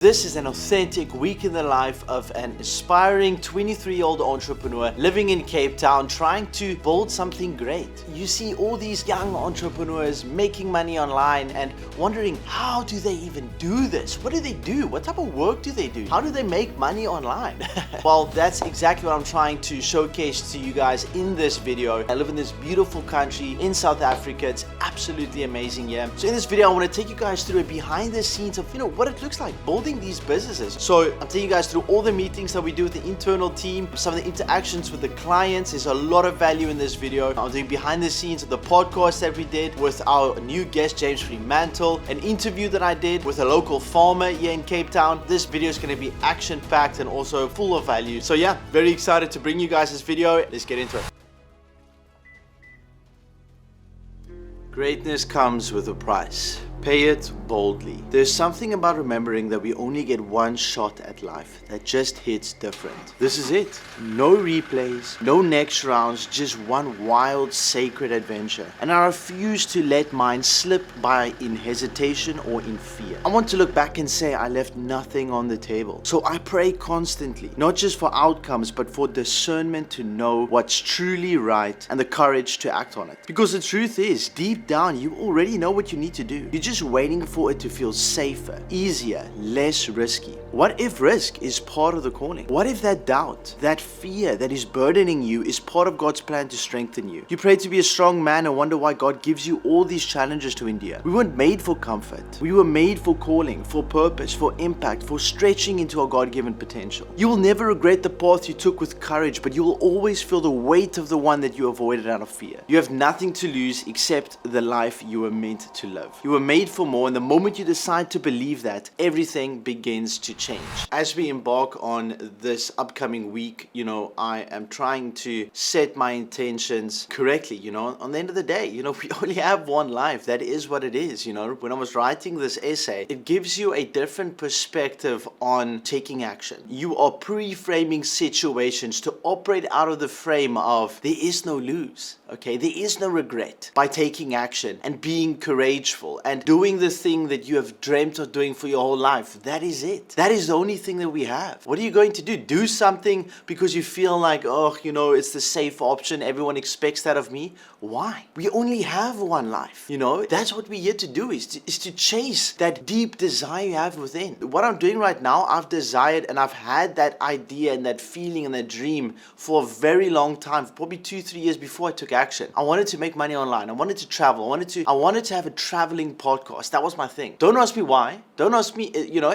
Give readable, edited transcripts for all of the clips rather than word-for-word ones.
This is an authentic week in the life of an aspiring 23-year-old entrepreneur living in Cape Town trying to build something great. You see all these young entrepreneurs making money online and wondering, how do they even do this? What do they do? What type of work do they do? How do they make money online? Well, that's exactly what I'm trying to showcase to you guys in this video. I live in this beautiful country in South Africa. It's absolutely amazing here. So in this video, I want to take you guys through a behind the scenes of, what it looks like building these businesses. So I'm taking you guys through all the meetings that we do with the internal team, some of the interactions with the clients. There's a lot of value in this video. I'm doing behind the scenes of the podcast that we did with our new guest, James Fremantle, an interview that I did with a local farmer here in Cape Town. This video is going to be action-packed and also full of value. So yeah, very excited to bring you guys this video. Let's get into it. Greatness comes with a price. Pay it boldly. There's something about remembering that we only get one shot at life that just hits different. This is it. No replays, no next rounds, just one wild, sacred adventure. And I refuse to let mine slip by in hesitation or in fear. I want to look back and say I left nothing on the table. So I pray constantly, not just for outcomes, but for discernment to know what's truly right and the courage to act on it. Because the truth is, deep down, you already know what you need to do. You're just waiting for it to feel safer, easier, less risky. What if risk is part of the calling? What if that doubt, that fear that is burdening you is part of God's plan to strengthen you? You pray to be a strong man and wonder why God gives you all these challenges to endure. We weren't made for comfort. We were made for calling, for purpose, for impact, for stretching into our God-given potential. You will never regret the path you took with courage, but you will always feel the weight of the one that you avoided out of fear. You have nothing to lose except the life you were meant to live. You were made for more, and the moment you decide to believe that, everything begins to change. As we embark on this upcoming week, I am trying to set my intentions correctly. On the end of the day, we only have one life. That is what it is. When I was writing this essay, it gives you a different perspective on taking action. You are pre-framing situations to operate out of the frame of there is no lose. Okay, there is no regret by taking action and being courageful and doing the thing that you have dreamt of doing for your whole life. That is it. That is the only thing that we have. What are you going to do? Do something because you feel like, it's the safe option. Everyone expects that of me. Why? We only have one life. That's what we're here to do is to chase that deep desire you have within. What I'm doing right now, I've desired and I've had that idea and that feeling and that dream for a very long time, probably 2-3 years before I took action. I wanted to make money online. I wanted to travel. I wanted to have a traveling podcast. That was my thing. Don't ask me why. Don't ask me,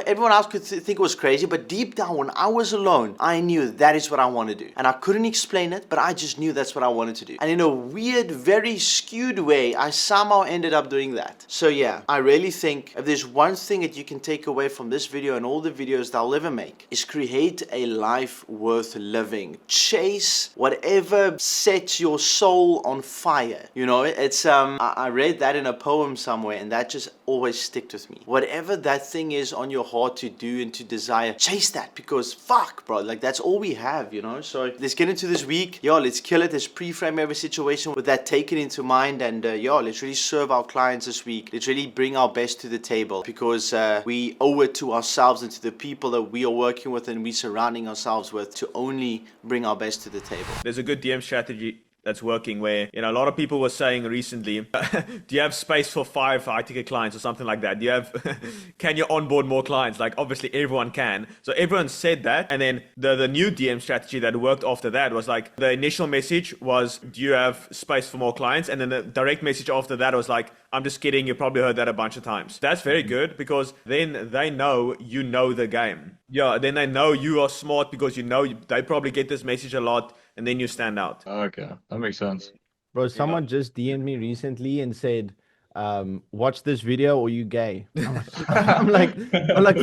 everyone else could think it was crazy, but deep down when I was alone, I knew that is what I want to do. And I couldn't explain it, but I just knew that's what I wanted to do. And in a weird, very skewed way, I somehow ended up doing that. So yeah, I really think if there's one thing that you can take away from this video and all the videos that I'll ever make, is create a life worth living. Chase whatever sets your soul on fire. It's I read that in a poem somewhere, and that just always sticked with me. Whatever that thing is on your heart to do and to desire, chase that, because fuck, bro, that's all we have. So let's get into this week. Let's kill it. Let's pre-frame every situation with that taken into mind, and let's really serve our clients this week. Let's really bring our best to the table, because we owe it to ourselves and to the people that we are working with and we surrounding ourselves with to only bring our best to the table. There's a good DM strategy that's working where, a lot of people were saying recently, do you have space for 5 high ticket clients or something like that? Can you onboard more clients? Obviously everyone can. So everyone said that. And then the new DM strategy that worked after that was the initial message was, do you have space for more clients? And then the direct message after that was I'm just kidding. You probably heard that a bunch of times. That's very good, because then they know you know the game. Yeah, then they know you are smart because they probably get this message a lot, and then you stand out. Okay, that makes sense. Bro, someone just DM'd me recently and said, watch this video or you gay. I'm like,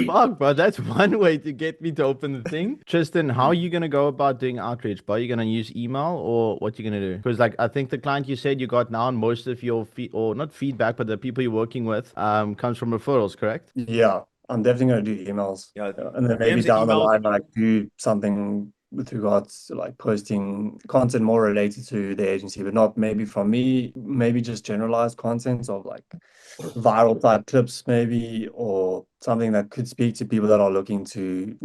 fuck, bro, that's one way to get me to open the thing. Tristan, how are you going to go about doing outreach, bro? Are you going to use email or what you going to do? Because I think the client you said you got now, most of your or not feedback, but the people you're working with comes from referrals, correct? Yeah, I'm definitely going to do emails. Yeah, and then maybe down the line, do something with regards to like posting content more related to the agency, but not maybe from me, maybe just generalized content of like viral type clips maybe, or something that could speak to people that are looking to,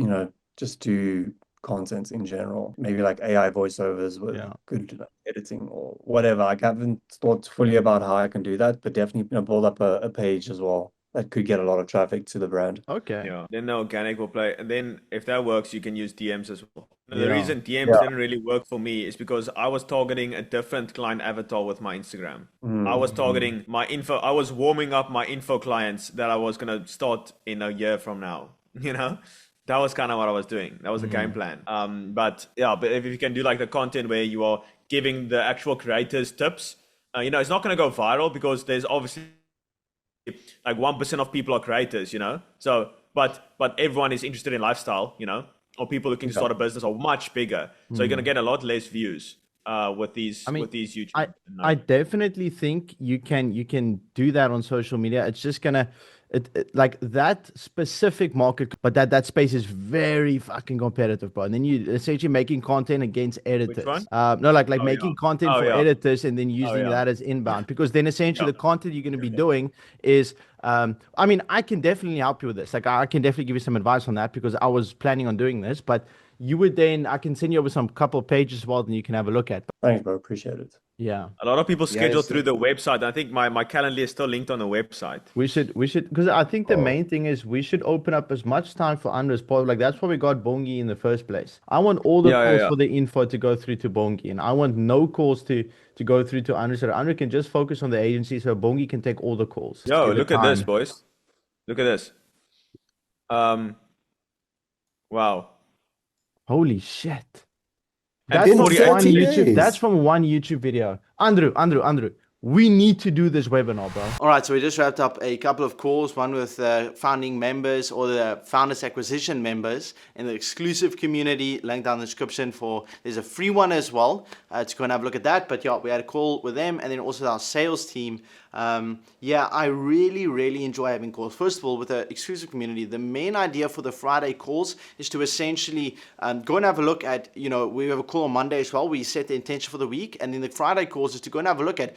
just do content in general. Maybe like AI voiceovers with good editing or whatever. I haven't thought fully about how I can do that, but definitely, build up a page as well that could get a lot of traffic to the brand. Okay. Yeah. Then the organic will play, and then if that works, you can use DMs as well. And the Yeah. reason DMs didn't really work for me is because I was targeting a different client avatar with my Instagram. I was targeting my info. I was warming up my info clients that I was gonna start in a year from now. That was kind of what I was doing. That was the game plan. But if you can do like the content where you are giving the actual creators tips, it's not gonna go viral because there's obviously like 1% of people are creators, So, but everyone is interested in lifestyle, or people looking to start a business are much bigger. So you're gonna get a lot less views with these YouTube. I definitely think you can do that on social media. It's just gonna like that specific market, but that space is very fucking competitive, bro. And then you essentially making content against editors. Which one? No, like making content for editors and then using yeah. that as inbound, because then essentially the content you're going to be doing is I mean, I can definitely help you with this. Like I can definitely give you some advice on that because I was planning on doing this, but you would then I can send you over some couple of pages as well, then you can have a look at. Thanks, bro. Appreciate it. Yeah. A lot of people schedule through the website. I think my Calendly is still linked on the website. We should, because I think the main thing is we should open up as much time for Andrew as possible. Like that's why we got Bongi in the first place. I want all the calls for the info to go through to Bongi, and I want no calls to go through to Andrew. So Andrew can just focus on the agency, so Bongi can take all the calls. Yo, look at this, boys. Look at this. Wow. Holy shit. That's That's from from one YouTube. That's from one YouTube video. Andrew, we need to do this webinar, bro. All right, so we just wrapped up a couple of calls, one with founding members or the founders acquisition members in the exclusive community, link down in the description there's a free one as well to go and have a look at that. But we had a call with them and then also our sales team. I really enjoy having calls. First of all, with the exclusive community, the main idea for the Friday calls is to essentially go and have a look at, we have a call on Monday as well. We set the intention for the week, and then the Friday calls is to go and have a look at,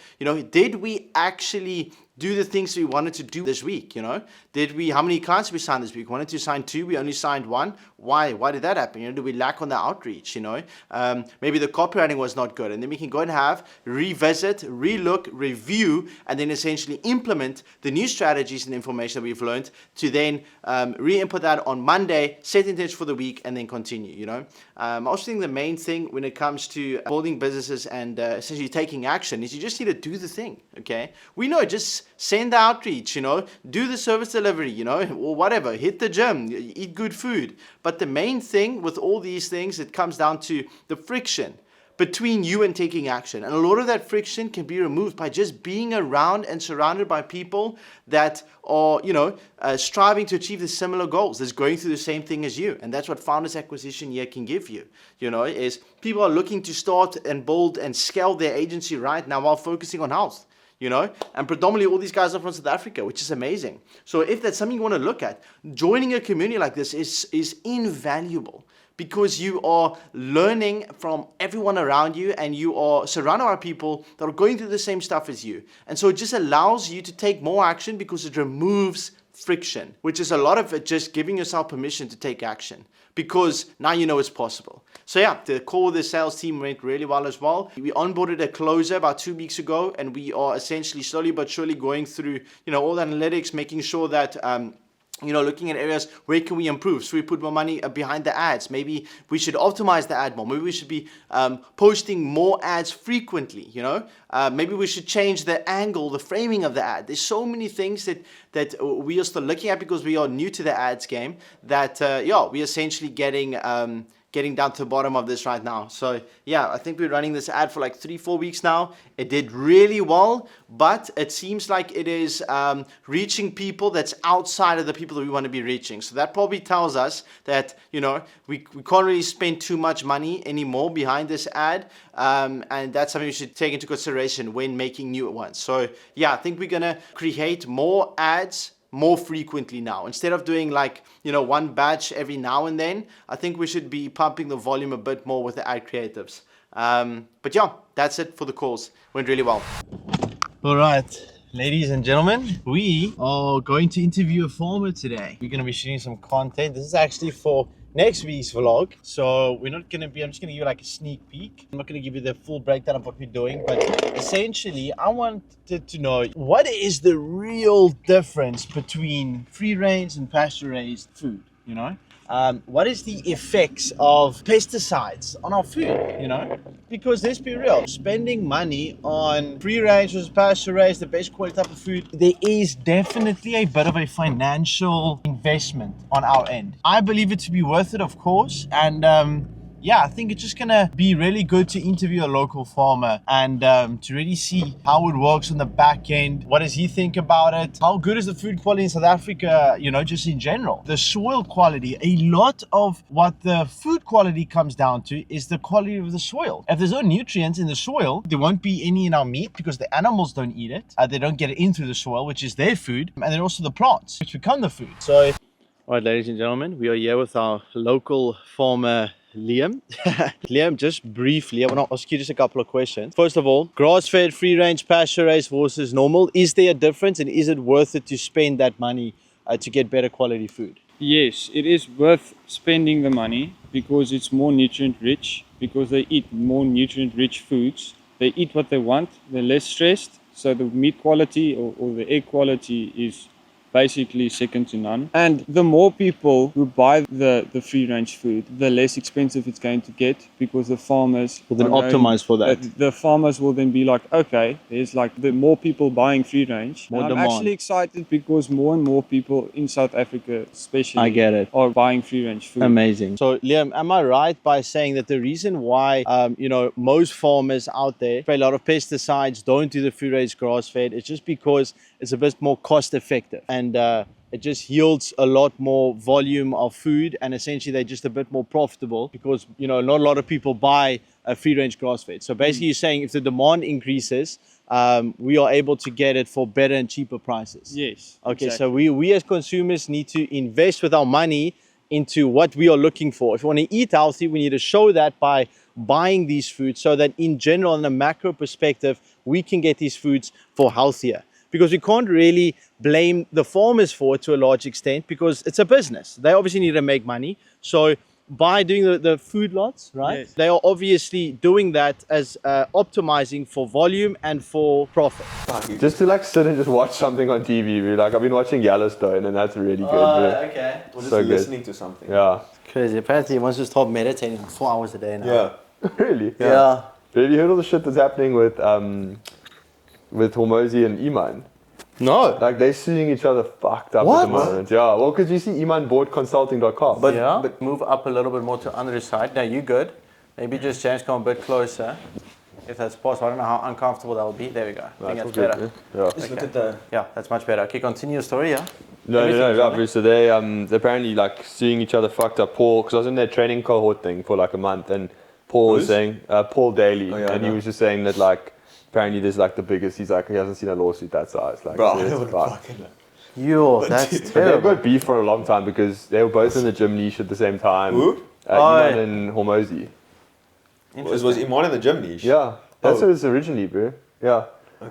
did we actually do the things we wanted to do this week? How many clients did we sign this week? We wanted to sign 2, we only signed 1. Why did that happen? Did we lack on the outreach? Maybe the copywriting was not good, and then we can go and revisit, relook, review, and then essentially implement the new strategies and information that we've learned to then re-input that on Monday, set intention for the week, and then continue. I also think the main thing when it comes to building businesses and essentially taking action is you just need to do the thing. Okay, we know, just send the outreach, do the service delivery, or whatever, hit the gym, eat good food. But the main thing with all these things, it comes down to the friction between you and taking action. And a lot of that friction can be removed by just being around and surrounded by people that are, striving to achieve the similar goals, that's going through the same thing as you. And that's what Founders Acquisition here can give you, is people are looking to start and build and scale their agency right now while focusing on health. And predominantly all these guys are from South Africa, which is amazing. So if that's something you want to look at, joining a community like this is invaluable because you are learning from everyone around you and you are surrounded by people that are going through the same stuff as you. And so it just allows you to take more action because it removes friction, which is a lot of it just giving yourself permission to take action because now you know it's possible. So the call with the sales team went really well as well. We onboarded a closer about 2 weeks ago, and we are essentially slowly but surely going through, all the analytics, making sure that looking at areas where can we improve. So we put more money behind the ads. Maybe we should optimize the ad more. Maybe we should be posting more ads frequently. Maybe we should change the angle, the framing of the ad. There's so many things that we are still looking at because we are new to the ads game. That we're essentially getting down to the bottom of this right now. So I think we're running this ad for like 3-4 weeks now. It did really well, but it seems like it is reaching people that's outside of the people that we want to be reaching. So that probably tells us that, we can't really spend too much money anymore behind this ad. And that's something we should take into consideration when making new ones. So I think we're going to create more ads more frequently now. Instead of doing like, one batch every now and then, I think we should be pumping the volume a bit more with the ad creatives. But yeah, that's it for the calls. Went really well. All right, ladies and gentlemen, we are going to interview a farmer today. We're going to be shooting some content. This is actually for next week's vlog. So I'm just going to give you like a sneak peek. I'm not going to give you the full breakdown of what we're doing, but essentially I wanted to know, what is the real difference between free range and pasture raised food, what is the effects of pesticides on our food, because let's be real, spending money on free range versus pasture raised, the best quality type of food, there is definitely a bit of a financial investment on our end. I believe it to be worth it, of course, and I think it's just gonna be really good to interview a local farmer and to really see how it works on the back end. What does he think about it? How good is the food quality in South Africa, just in general? The soil quality, a lot of what the food quality comes down to is the quality of the soil. If there's no nutrients in the soil, there won't be any in our meat because the animals don't eat it. They don't get it in through the soil, which is their food. And then also the plants, which become the food. So, all right, ladies and gentlemen, we are here with our local farmer, Liam. Liam, just briefly, I want to ask you just a couple of questions. First of all, grass-fed, free-range, pasture-raised versus normal. Is there a difference, and is it worth it to spend that money to get better quality food? Yes, it is worth spending the money because it's more nutrient-rich, because they eat more nutrient-rich foods. They eat what they want, they're less stressed, so the meat quality or the egg quality is basically second to none. And the more people who buy the free range food, the less expensive it's going to get, because the farmers will then optimize for that. The farmers will then be like, okay, there's like the more people buying free range. More I'm demand. actually excited because more and more people in South Africa especially I get it. are buying free range food. Amazing. So Liam, am I right by saying that the reason why most farmers out there spray a lot of pesticides, don't do the free range grass fed, it's just because it's a bit more cost effective, and it just yields a lot more volume of food, and essentially they're just a bit more profitable because not a lot of people buy a free range grass fed. So basically you're saying if the demand increases, we are able to get it for better and cheaper prices. Yes. Okay, exactly. so we as consumers need to invest with our money into what we are looking for. If we want to eat healthy, we need to show that by buying these foods, so that in general, in a macro perspective, we can get these foods for healthier. Because we can't really blame the farmers for it to a large extent, because it's a business. They obviously need to make money. So by doing the food lots, right? Yes. They are obviously doing that as optimizing for volume and for profit. Just to like sit and just watch something on TV, bro. Like I've been watching Yellowstone, and that's really good, bro. Okay. Or just So good. listening to something. Yeah. Crazy. Apparently, he wants to start meditating for 4 hours a day now. Yeah. Really? Yeah. But have you heard all the shit that's happening with Hormozy and Iman? No. Like they're suing each other fucked up What? at the moment. Yeah. Well, because you see Iman bought consulting.com. But move up a little bit more to under side. Now you good. Maybe just James come a bit closer. If that's possible. I don't know how uncomfortable that will be. There we go. I think that's all better. good, yeah. Just look at the... Yeah, that's much better. Okay, continue your story, yeah? No, Everything's yeah, fine. bro. So they they're apparently like suing each other fucked up. Paul, because I was in their training cohort thing for like a month, and Paul was saying Paul Daly, Oh, yeah, and I he know. was just saying that like apparently there's like the biggest. He's like he hasn't seen a lawsuit that size. Like, Bro, so I it's would fucked. fucking... Yo, that's But they've terrible. got beef for a long time because they were both in the gym niche at the same time. Who? Iman and Hormozy. Was Iman in the gym niche? Yeah, that's Oh. what it was originally, bro. Yeah.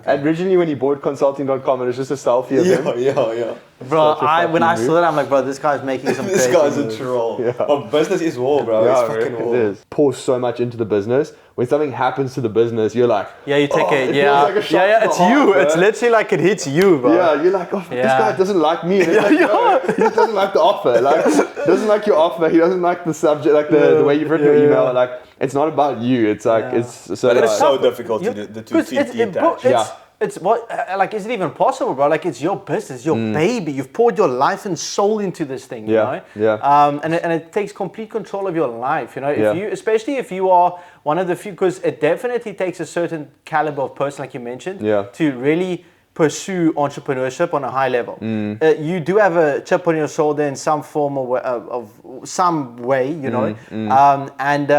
And originally when he bought consulting.com, it was just a selfie of him. Yeah. Bro, Such a when I fucking saw that, I'm like, bro, this guy's making some This crazy guy's a moves. troll. Yeah. But business is war, bro. Yeah, It's fucking it war. is. Pour so much into the business. When something happens to the business, you're like, Yeah, you take it. it Yeah, feels like a shot to the it's heart, you. bro. It's literally like it hits you, bro. yeah, you're like, oh, this Yeah. guy doesn't like me. And it's like, no, he just doesn't like the offer. Like, doesn't like your offer. He doesn't like the subject, like the way you've written your email. Like, it's not about you. It's like, it's so. But it's like- so difficult to detach. Yeah. It's what, like, is it even possible, bro? Like, it's your business, your baby. You've poured your life and soul into this thing, you Yeah, know? yeah. And it takes complete control of your life, you know? Yeah. If you, especially if you are one of the few, because it definitely takes a certain caliber of person, like you mentioned, Yeah. to really pursue entrepreneurship on a high level. You do have a chip on your shoulder in some form of some way, you know, and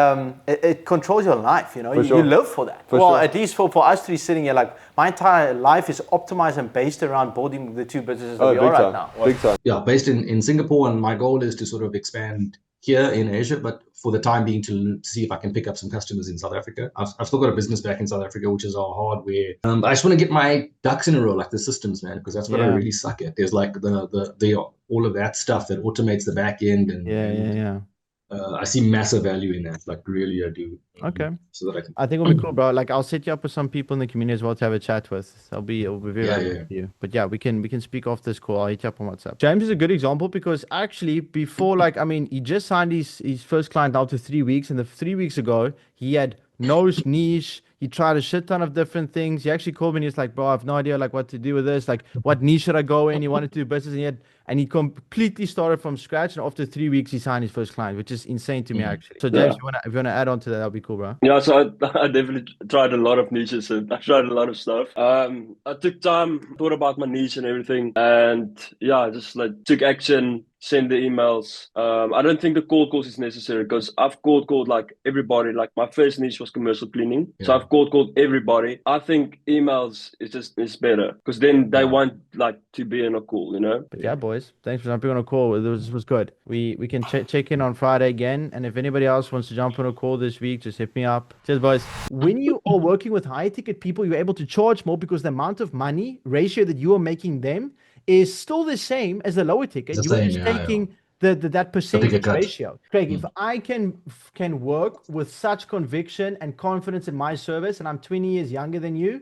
it controls your life, you know. You live for that. At least for us three sitting here, like my entire life is optimized and based around building the two businesses that we are right now. Big time. Yeah, based in Singapore, and my goal is to sort of expand here in Asia, but for the time being to see if I can pick up some customers in South Africa. I've still got a business back in South Africa, which is our hardware. But I just want to get my ducks in a row, like the systems, man, because that's what I really suck at. There's like the all of that stuff that automates the back end, and I see massive value in that. Like really, I do. Okay. So that I think it'll be cool, bro. Like I'll set you up with some people in the community as well to have a chat with. It'll be very valuable for you. But yeah, we can speak off this call. I'll hit you up on WhatsApp. James is a good example because actually before, like, I mean, he just signed his first client out to 3 weeks, and 3 weeks ago he had no niche. He tried a shit ton of different things. He actually called me and he's like, bro, I have no idea like what to do with this. Like, what niche should I go in? He wanted to do business, and he completely started from scratch. And after 3 weeks, he signed his first client, which is insane to me, actually. So, James, if you wanna add on to that, that'll be cool, bro. Yeah, so I definitely tried a lot of niches and I tried a lot of stuff. I took time, thought about my niche and everything, and yeah, just like took action. Send the emails. I don't think the cold calls is necessary because I've called like everybody. Like my first niche was commercial cleaning, so I've called everybody. I think emails is better because then they want like to be in a call, you know. But yeah, boys, thanks for jumping on a call. This was good. We can check in on Friday again, and if anybody else wants to jump on a call this week, just hit me up. Cheers, boys. When you are working with high ticket people, you're able to charge more because the amount of money ratio that you are making them is still the same as the lower ticket. You are just taking that percentage ratio. Craig, if I can work with such conviction and confidence in my service, and I'm 20 years younger than you,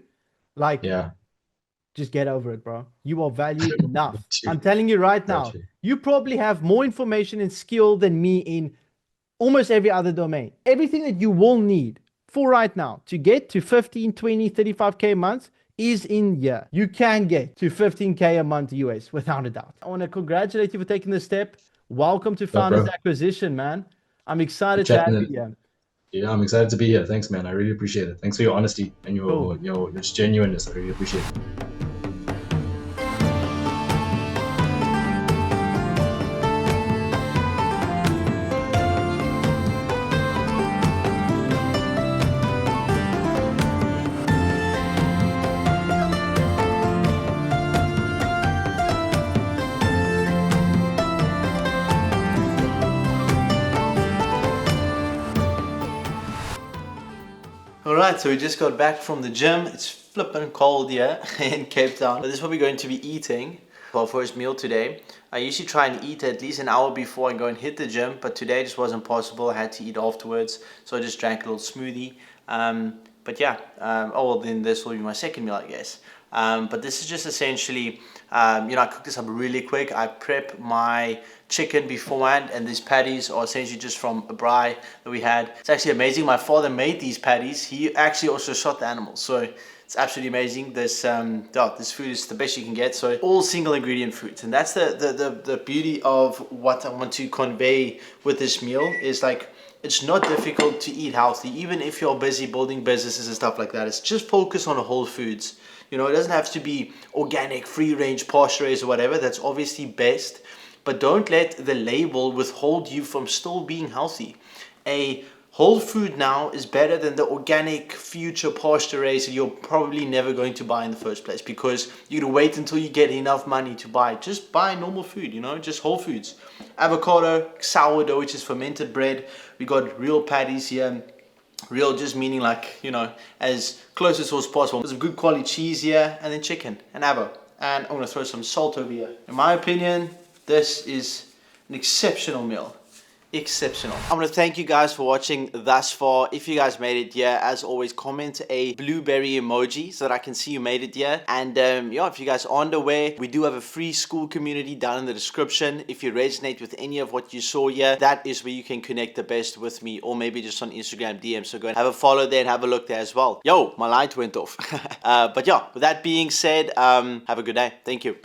like, just get over it, bro. You are valued enough. I'm telling you right now, you probably have more information and skill than me in almost every other domain. Everything that you will need for right now to get to 15, 20, 35K a month is in here. You can get to 15K a month US without a doubt. I want to congratulate you for taking this step. Welcome to Founders Acquisition, man. I'm excited to have you here. Yeah, I'm excited to be here. Thanks, man. I really appreciate it. Thanks for your honesty and your genuineness. I really appreciate it. Alright, so we just got back from the gym. It's flipping cold here in Cape Town. But this is what we're going to be eating for our first meal today. I usually try and eat at least an hour before I go and hit the gym, but today just wasn't possible. I had to eat afterwards, so I just drank a little smoothie. But yeah, then this will be my second meal, I guess. But this is just essentially, I cook this up really quick. I prep my chicken beforehand, and these patties are essentially just from a braai that we had. It's actually amazing. My father made these patties. He actually also shot the animals, so it's absolutely amazing. This food is the best you can get. So all single ingredient foods, and that's the beauty of what I want to convey with this meal is like, it's not difficult to eat healthy, even if you're busy building businesses and stuff like that. It's just focus on the whole foods. You know, it doesn't have to be organic, free range, pasture raised or whatever. That's obviously best, but don't let the label withhold you from still being healthy. A whole food now is better than the organic future pasture raised that you're probably never going to buy in the first place, because you're gonna wait until you get enough money to buy. Just buy normal food, just whole foods. Avocado, sourdough, which is fermented bread. We got real patties here. Real just meaning like, as close as possible. There's a good quality cheese here, and then chicken and avo. And I'm gonna throw some salt over here. In my opinion, this is an exceptional meal. Exceptional. I'm gonna thank you guys for watching thus far. If you guys made it here, as always, comment a blueberry emoji so that I can see you made it here. And if you guys are on the way, we do have a free school community down in the description. If you resonate with any of what you saw here, that is where you can connect the best with me, or maybe just on Instagram DM. So go and have a follow there and have a look there as well. Yo, my light went off. But yeah, with that being said, have a good day. Thank you.